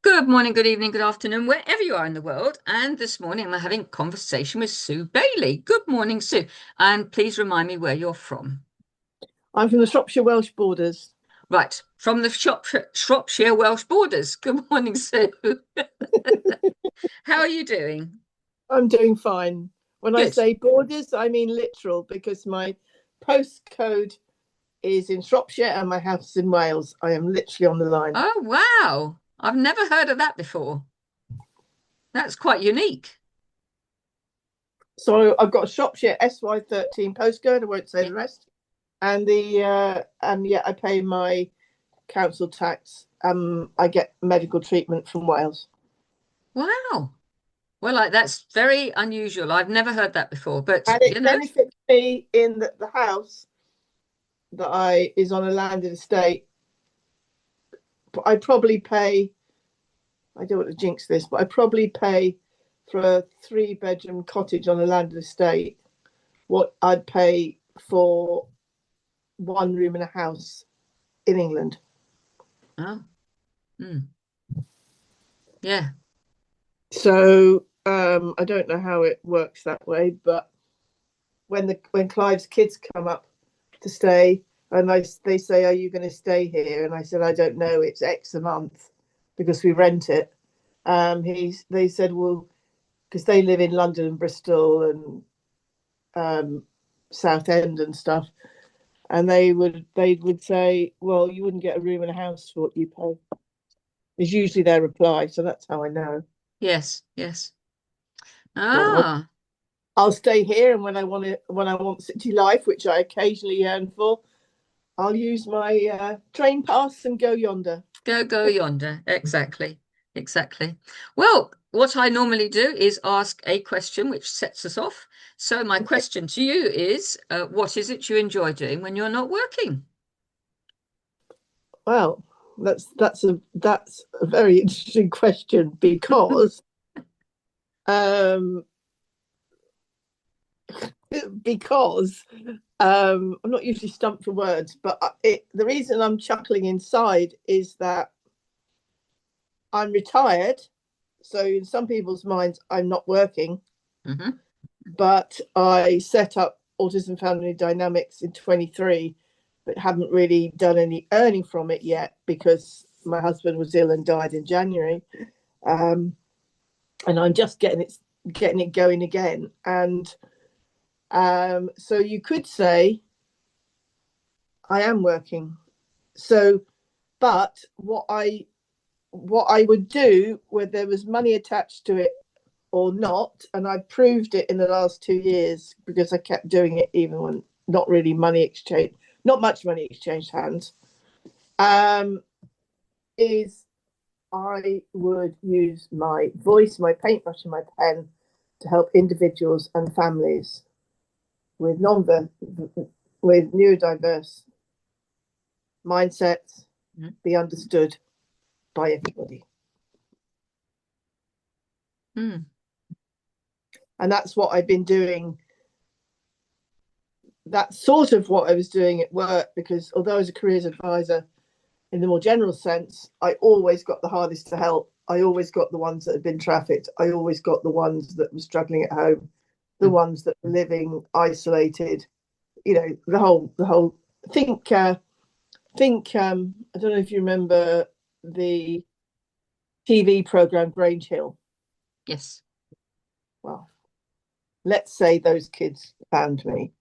Good morning, good evening, good afternoon, wherever you are in the world. And this morning we're having a conversation with Sue Bailey. Good morning, Sue. And please remind me where you're from. I'm from the Shropshire Welsh borders. Right, from the Shropshire Welsh borders. Good morning, Sue. How are you doing? I'm doing fine. When I Good. say borders, I mean literal because my postcode is in Shropshire and my house is in Wales. I am literally on the line. Oh, wow. I've never heard of that before. That's quite unique. So I've got a Shropshire SY13 postcode. I won't say Yeah. the rest. And yet I pay my council tax. I get medical treatment from Wales. Wow. Well, that's very unusual. I've never heard that before, but And you it know, benefits me in that the house that I is on a landed estate. I probably pay I don't want to jinx this, but I probably pay for a three-bedroom cottage on a landed estate what I'd pay for one room in a house in England. oh, hmm, yeah. So I don't know how it works that way, but when Clive's kids come up to stay, and they say, "Are you going to stay here?" and I said, "I don't know. It's X a month because we rent it." They said, "Well," because they live in London and Bristol and Southend and stuff, and they would say, "Well, you wouldn't get a room in a house for what you pay." Is usually their reply, so that's how I know. Yes, yes. But Ah, I'll stay here, and when I want city life, which I occasionally yearn for, I'll use my train pass and go yonder. go yonder. Exactly. Exactly. Well, what I normally do is ask a question which sets us off. So my question to you is, what is it you enjoy doing when you're not working? Well, that's a very interesting question um, because I'm not usually stumped for words, but the reason I'm chuckling inside is that I'm retired. So in some people's minds, I'm not working, Hmm. but I set up Autism Family Dynamics in 23, but haven't really done any earning from it yet because my husband was ill and died in January. Um, and I'm just getting it going again. And so you could say I am working. So, but what I would do where there was money attached to it or not, and I proved it in the last 2 years because I kept doing it even when not much money exchanged hands. Um, is I would use my voice, my paintbrush, and my pen to help individuals and families with non with neurodiverse mindsets be understood by everybody. Mm. And that's what I've been doing. That's sort of what I was doing at work because although I was a careers advisor in the more general sense, I always got the hardest to help. I always got the ones that had been trafficked. I always got the ones that were struggling at home, the Mm. ones that were living isolated. The whole. Think. I don't know if you remember the TV program Grange Hill. Yes. Well, let's say those kids found me,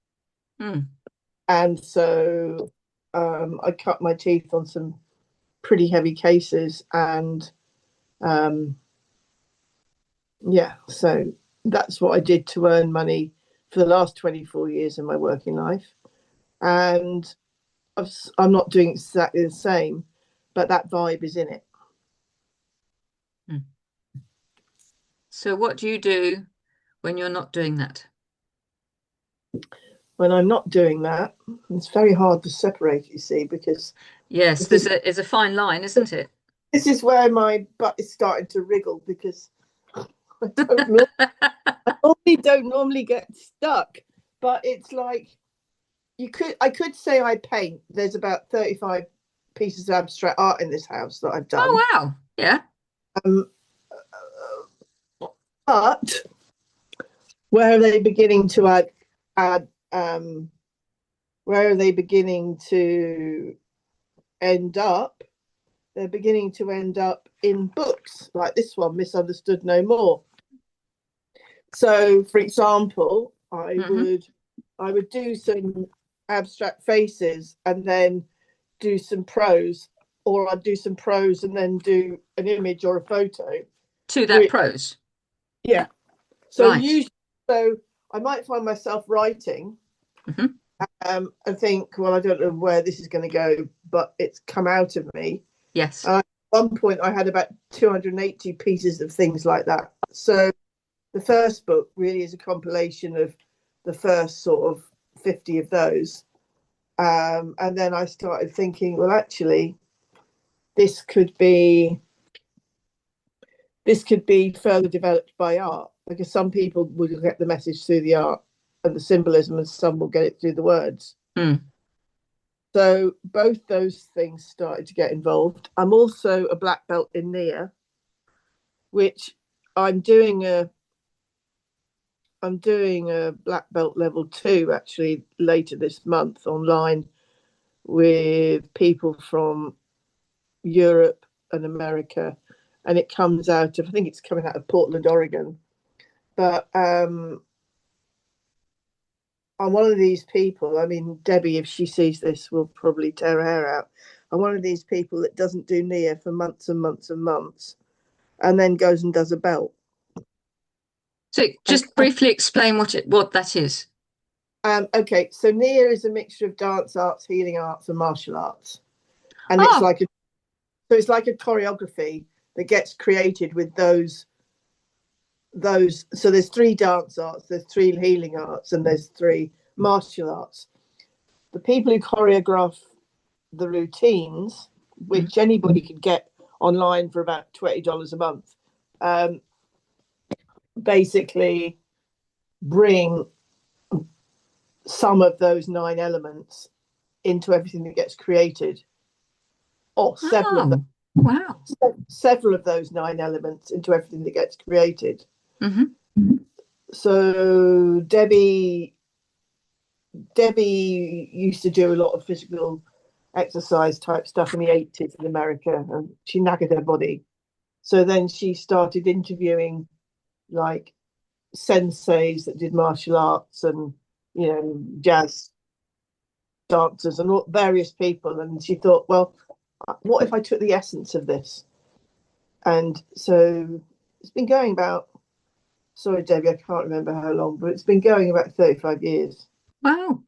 Mm. and so I cut my teeth on some pretty heavy cases, and um, yeah, so that's what I did to earn money for the last 24 years of my working life, and I'm not doing exactly the same, but that vibe is in it. Mm. So what do you do when you're not doing that? When I'm not doing that, it's very hard to separate, you see, because Yes, this is there's a fine line, isn't it? this is where my butt is starting to wriggle because I don't know, don't normally get stuck, but it's like I could say I paint. There's about 35 pieces of abstract art in this house that I've done. Oh wow. Yeah. But where are they beginning to add where are they beginning to end up? They're beginning to end up in books like this one, Misunderstood No More. So, for example, Mhm. I would do some abstract faces and then do some prose, or I'd do some prose and then do an image or a photo. To that Which, prose. yeah. So Right. usually, so I might find myself writing Mhm. and think, well, I don't know where this is going to go, but it's come out of me. Yes. At one point, I had about 280 pieces of things like that. So the first book really is a compilation of the first sort of 50 of those. And then I started thinking, well, actually, this could be further developed by art, because some people will get the message through the art and the symbolism, and some will get it through the words. Mm. So both those things started to get involved. I'm also a black belt in Nia, which I'm doing a black belt level 2 actually later this month online with people from Europe and America, and it comes out of, I think it's coming out of Portland, Oregon. But I'm one of these people. I mean, Debbie, if she sees this, will probably tear her hair out. I'm one of these people that doesn't do Nia for months and months and months, and then goes and does a belt. So And just briefly explain what that is. okay, so Nia is a mixture of dance arts, healing arts, and martial arts, and Oh, it's like a choreography that gets created with those. So there's 3 dance arts, there's 3 healing arts, and there's 3 martial arts. The people who choreograph the routines, mm. which anybody could get online for about $20 a month, um, basically bring some of those 9 elements into everything that gets created, or Oh, wow. several of those 9 elements into everything that gets created. Hmm. So Debbie used to do a lot of physical exercise type stuff in the 80s in America, and she knackered her body. So then she started interviewing like senseis that did martial arts and, jazz dancers and all, various people. And she thought, well, what if I took the essence of this? And so it's been going about, sorry, Debbie, I can't remember how long, but it's been going about 35 years. Wow.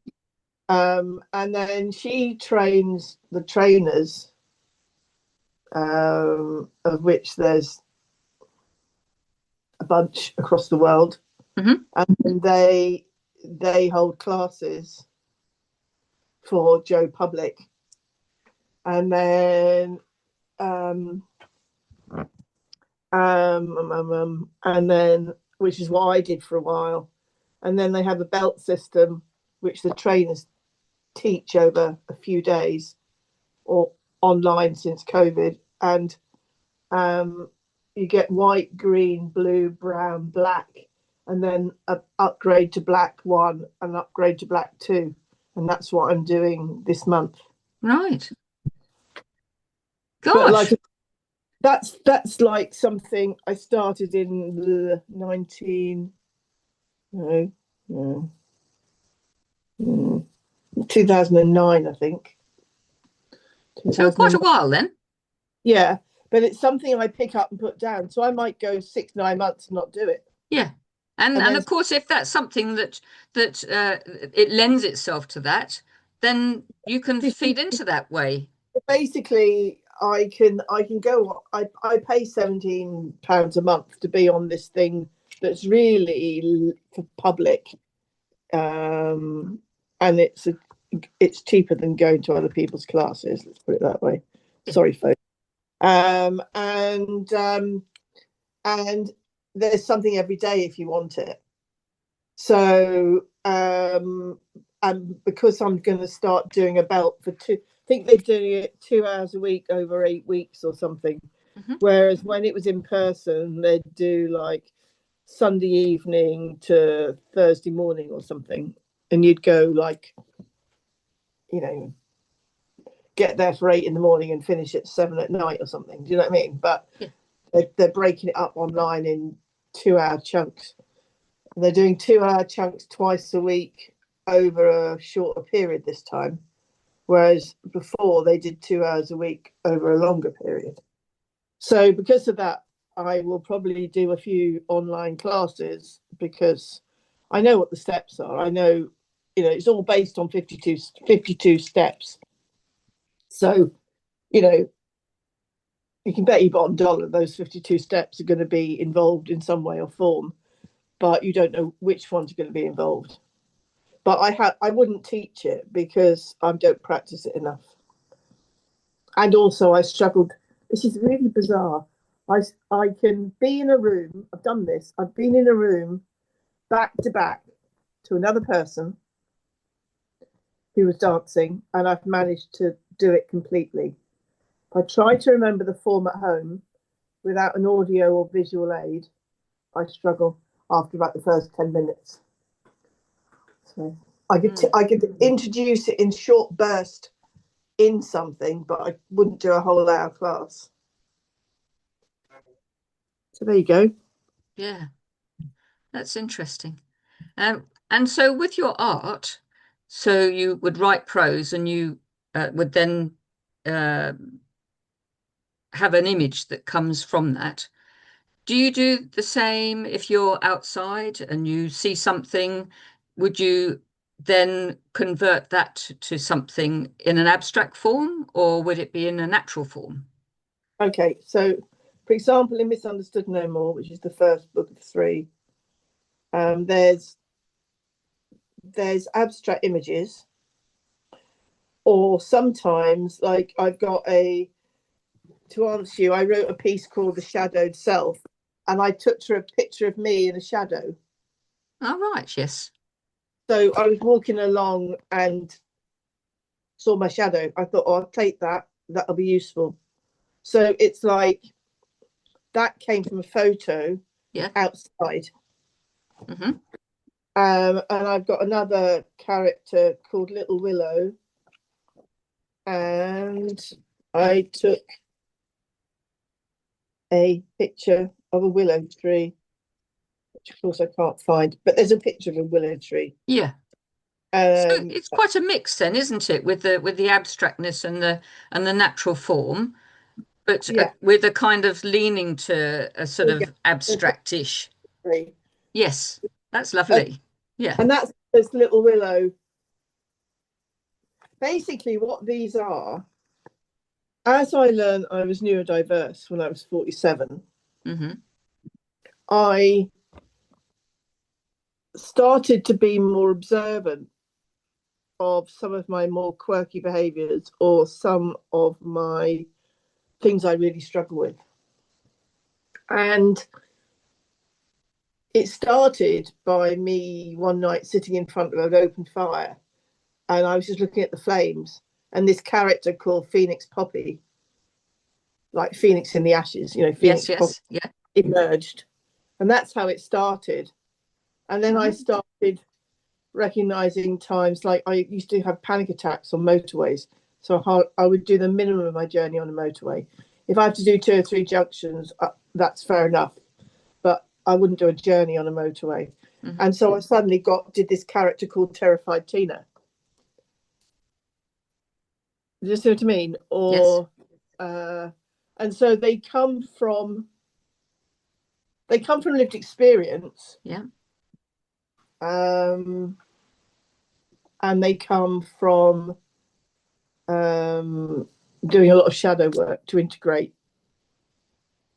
And then she trains the trainers, of which there's a bunch across the world, Hmm. and they hold classes for Joe Public, and then and then which is what I did for a while, and then they have a belt system which the trainers teach over a few days or online since COVID, and you get white, green, blue, brown, black, and then an upgrade to black 1 and upgrade to black 2, and that's what I'm doing this month. Right. But like, Gosh. that's like something I started in the 19 no, no, 2009, I think. So quite a 2009. while then. Yeah, but it's something I pick up and put down. So I might go 6, 9 months and not do it, Yeah. And and and then of course, if that's something that it lends itself to that, then you can feed into that way. basically I can go. I pay £17 a month to be on this thing that's really for public, and it's cheaper than going to other people's classes. Let's put it that way. Yeah. Sorry, folks. Um, and um, and there's something every day if you want it. So and because I'm going to start doing a belt for 2, I think they're doing it 2 hours a week over 8 weeks or something. Mhm. Whereas when it was in person, they'd do like Sunday evening to Thursday morning or something. And you'd go like, you know, get there for 8 in the morning and finish at 7 at night or something. Do you know what I mean? But Yeah. they're breaking it up online in 2 hour chunks. And they're doing 2 hour chunks twice a week over a shorter period this time. Whereas before they did 2 hours a week over a longer period. So because of that, I will probably do a few online classes because I know what the steps are. I know, it's all based on 52 steps. So, you know, you can bet your bottom dollar those 52 steps are going to be involved in some way or form, but you don't know which ones are going to be involved. But I wouldn't teach it because I don't practice it enough. And also I struggled. This is really bizarre. I can be in a room. I've done this. I've been in a room back to back to another person who was dancing, and I've managed to do it completely. If I try to remember the form at home without an audio or visual aid, I struggle after about the first 10 minutes. So I could introduce it in short burst in something, but I wouldn't do a whole hour class. So there you go. Yeah, that's interesting. And so with your art, so you would write prose and you would then uh, have an image that comes from that. Do you do the same if you're outside and you see something? Would you then convert that to something in an abstract form, or would it be in a natural form? Okay, so for example, in Misunderstood No More, which is the first book of three, there's abstract images, or sometimes like I've got to answer you, I wrote a piece called The Shadowed Self, and I took to a picture of me in a shadow. Oh, right, yes. So I was walking along and saw my shadow. I thought, oh, I'll take that. That'll be useful. So it's like that came from a photo Yeah. outside. Hmm. And I've got another character called Little Willow, and I took a picture of a willow tree, which of course I can't find, but there's a picture of a willow tree. Yeah. So Um, it's quite a mix then, isn't it, with the abstractness and the natural form, but yeah, with a kind of leaning to a sort there you of go. There's a abstractish. tree. Yes, that's Uh, lovely. Yeah. and that's this Little Willow. Basically, what these are, as I learned I was neurodiverse when I was 47, Hmm. I started to be more observant of some of my more quirky behaviors or some of my things I really struggle with. And it started by me one night sitting in front of an open fire, and I was just looking at the flames. And this character called Phoenix Poppy, like Phoenix in the ashes, Yes, Phoenix Poppy, yes. Yeah. emerged. And that's how it started. And then I Mhm. started recognizing times like I used to have panic attacks on motorways. So I would do the minimum of my journey on a motorway. If I have to do 2 or 3 junctions, that's fair enough. But I wouldn't do a journey on a motorway. Mhm. And so I suddenly did this character called Terrified Tina. Do you see what I mean? Yes. Or and so they come from lived experience, Yeah. um, and they come from um, doing a lot of shadow work to integrate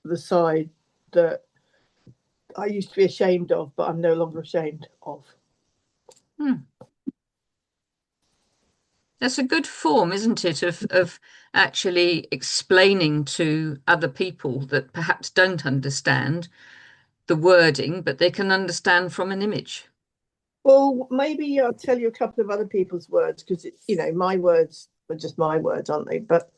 the side that I used to be ashamed of, but I'm no longer ashamed of. Hmm. That's a good form, isn't it, of actually explaining to other people that perhaps don't understand the wording, but they can understand from an image. Well, maybe I'll tell you a couple of other people's words because my words are just my words, aren't they? But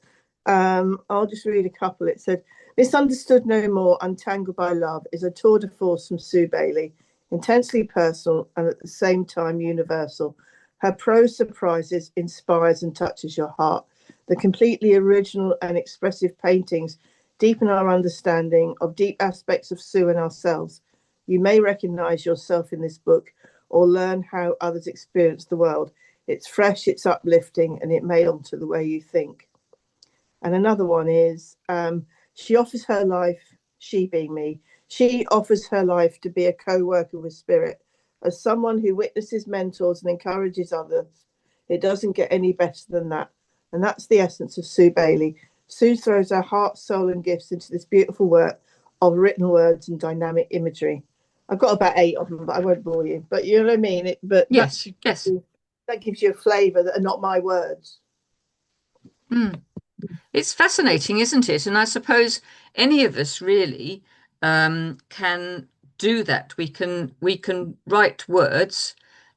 I'll just read a couple. It said, "Misunderstood No More, Untangled by Love" is a tour de force from Sue Bailey, intensely personal and at the same time universal. Her prose surprises, inspires, and touches your heart. The completely original and expressive paintings deepen our understanding of deep aspects of Sue and ourselves. You may recognize yourself in this book or learn how others experience the world. It's fresh, it's uplifting, and it may alter the way you think. And another one is, she offers her life, she being me, she offers her life to be a co worker with spirit. As someone who witnesses, mentors, and encourages others, it doesn't get any better than that. And that's the essence of Sue Bailey. Sue throws her heart, soul, and gifts into this beautiful work of written words and dynamic imagery. I've got about 8 of them, but I won't bore you. But you know what I mean? Yes, yes. That gives you a flavour that are not my words. Mm. It's fascinating, isn't it? And I suppose any of us really can do that. We can write words,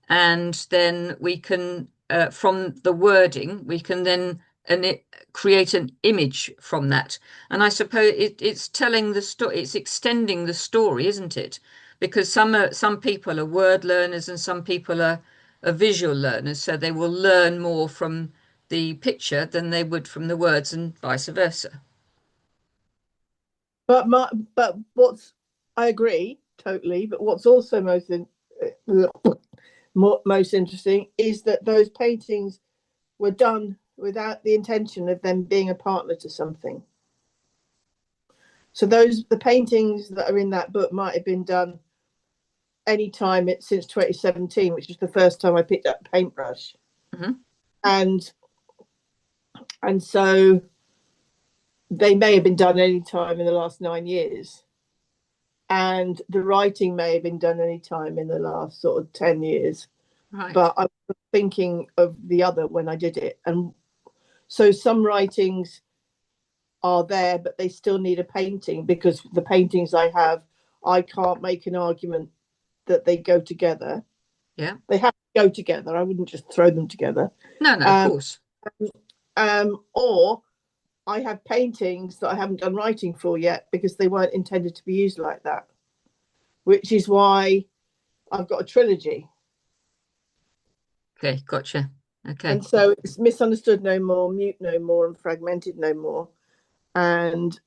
and then we can from the wording we can then create an image from that. And I suppose it's telling the story. It's extending the story, isn't it? Because some people are word learners and some people are visual learners, so they will learn more from the picture than they would from the words, and vice versa. But what's I agree totally. But what's also most interesting is that those paintings were done without the intention of them being a partner to something. So the paintings that are in that book might have been done any time since 2017, which is the first time I picked up a paintbrush. Mm-hmm. And so they may have been done any time in the last 9 years. And the writing may have been done any time in the last sort of 10 years. Right. But I was thinking of the other when I did it. And so some writings are there, but they still need a painting, because the paintings I have, I can't make an argument that they go together. Yeah. They have to go together. I wouldn't just throw them together. No, of course. Or I have paintings that I haven't done writing for yet because they weren't intended to be used like that, which is why I've got a trilogy. Okay, gotcha. Okay. And so it's Misunderstood No More, Mute No More, and Fragmented No More. And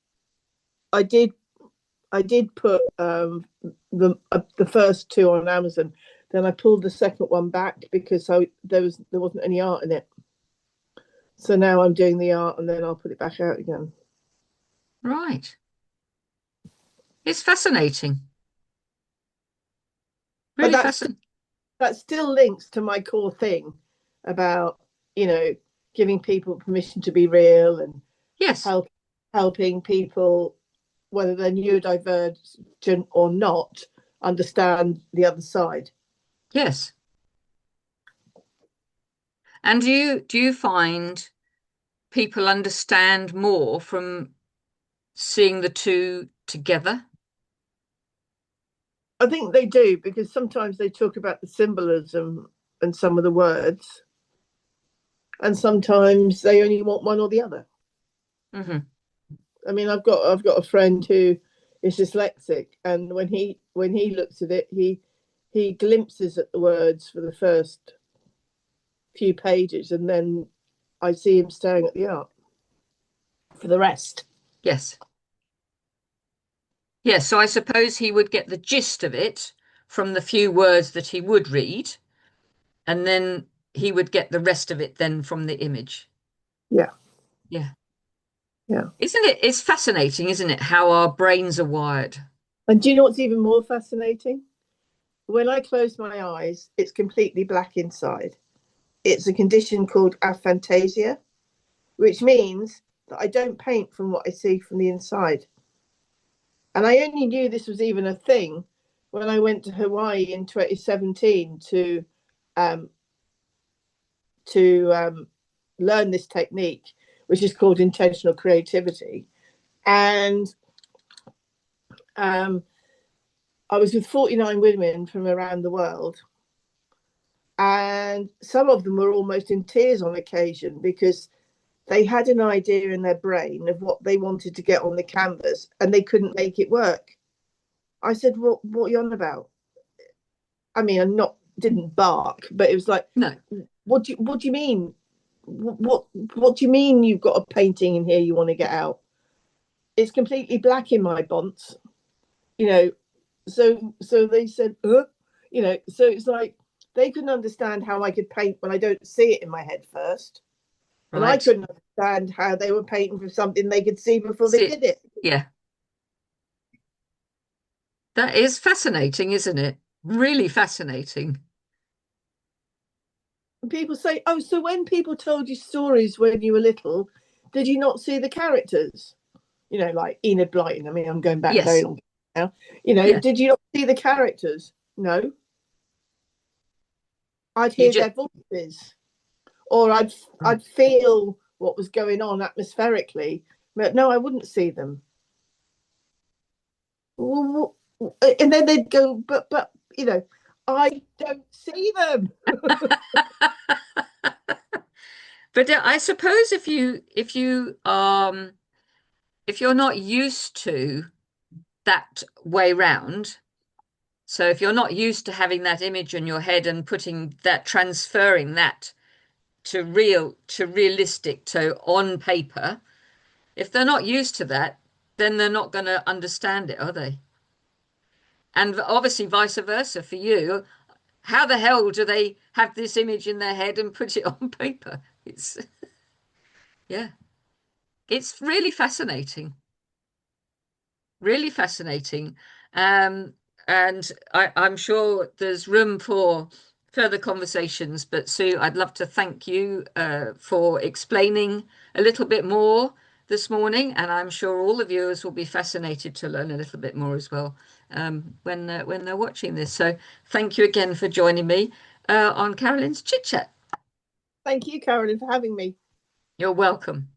I did put the first 2 on Amazon. Then I pulled the second one back because there wasn't any art in it. So now I'm doing the art, and then I'll put it back out again. Right. It's fascinating. Really fascinating. That still links to my core thing about, giving people permission to be real and Yes. helping people, whether they're neurodivergent or not, understand the other side. Yes. And do you find people understand more from seeing the two together? I think they do, because sometimes they talk about the symbolism and some of the words, and sometimes they only want one or the other. Mm-hmm. I mean, I've got a friend who is dyslexic, and when he looks at it, he glimpses at the words for the first few pages, and then I see him staring at the art for the rest. Yes. Yes, so I suppose he would get the gist of it from the few words that he would read, and then he would get the rest of it then from the image. Yeah. Yeah. Yeah. Isn't it? It's fascinating, isn't it, how our brains are wired? And do you know what's even more fascinating? When I close my eyes, it's completely black inside. It's a condition called aphantasia, which means that I don't paint from what I see from the inside. And I only knew this was even a thing when I went to Hawaii in 2017 um, to learn this technique, which is called intentional creativity. And I was with 49 women from around the world. And some of them were almost in tears on occasion, because they had an idea in their brain of what they wanted to get on the canvas and they couldn't make it work. I said, well, what are you on about? I mean, I'm not, didn't bark, but it was like, No. what do you mean? What do you mean you've got a painting in here you want to get out? It's completely black in my bonds, you know. So they said, you know, so it's like they couldn't understand how I could paint when I don't see it in my head first. And I Right. couldn't understand how they were painting for something they could see before they See, did it. yeah. That is fascinating, isn't it? Really fascinating. And people say, oh, so when people told you stories when you were little, did you not see the characters? You know, like Enid Blyton. I mean, I'm going back very Yes. long now. You know, Yeah. did you not see the characters? No. I'd You hear just their voices, or I'd feel what was going on atmospherically. But no, I wouldn't see them. And then they'd go, but you know, I don't see them. But I suppose if you're not used to that way round, so if you're not used to having that image in your head and putting that, transferring that to realistic, to on paper, if they're not used to that, then they're not going to understand it, are they? And obviously vice versa for you. How the hell do they have this image in their head and put it on paper? It's yeah, it's really fascinating. Really fascinating. Um, and I'm sure there's room for further conversations. But Sue, I'd love to thank you for explaining a little bit more this morning. And I'm sure all the viewers will be fascinated to learn a little bit more as well when they're watching this. So thank you again for joining me on Carolyn's Chit Chat. Thank you, Carolyn, for having me. You're welcome.